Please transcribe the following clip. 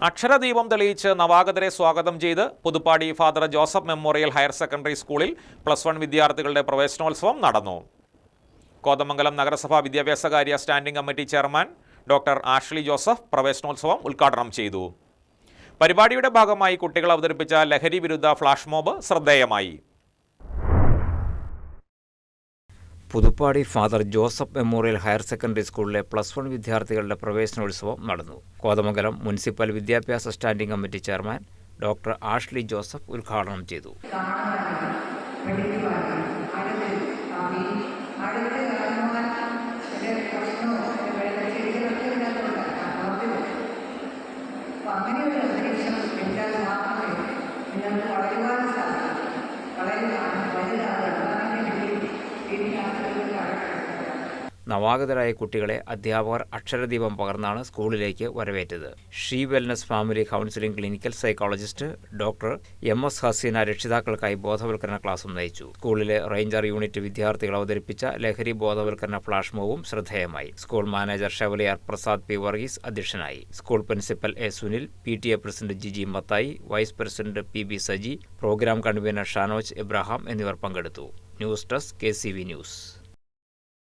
അക്ഷരദീപം തെളിയിച്ച് നവാഗതരെ സ്വാഗതം ചെയ്ത് Puthuppady father Joseph memorial higher secondary സ്കൂളിൽ +1 വിദ്യാർത്ഥികളുടെ പ്രവേശനോത്സവം നടന്നു. കോതമംഗലം നഗരസഭാ വിദ്യാഭ്യാസകാര്യ standing committee chairman doctor Ashley Joseph പ്രവേശനോത്സവം ഉദ്ഘാടനം ചെയ്തു. പരിപാടിയുടെ ഭാഗമായി കുട്ടികൾ അവതരിപ്പിച്ച ലഹരി വിരുദ്ധ ഫ്ലാഷ് മോബ് ശ്രദ്ധേയമായി. Puthuppady father Joseph memorial higher secondary സ്കൂളിലെ +1 വിദ്യാർത്ഥികളുടെ പ്രവേശനോത്സവം നടന്നു. കോതമംഗലം മുനിസിപ്പൽ വിദ്യാഭ്യാസ standing committee chairman doctor Ashley Joseph ഉദ്ഘാടനം ചെയ്തു. നവാഗതരായ കുട്ടികളെ അധ്യാപകർ അക്ഷരദീപം പകർന്നാണ് സ്കൂളിലേക്ക് വരവേറ്റത്. She wellness family counselling clinical psychologist doctor MS Haseena രക്ഷിതാക്കൾക്കായി ബോധവൽക്കരണ ക്ലാസും നയിച്ചു. സ്കൂളിലെ റേഞ്ചർ യൂണിറ്റ് വിദ്യാർത്ഥികൾ അവതരിപ്പിച്ച ലഹരി ബോധവൽക്കരണ ഫ്ലാഷ് മോബും ശ്രദ്ധേയമായി. School manager chevalier Prasad P. Varghese അധ്യക്ഷനായി. School principal A. Sunil, PTA president Jiji Mathai, vice president PB Saji, programme convener Shanoj Abraham എന്നിവർ പങ്കെടുത്തു. News desk KCV news.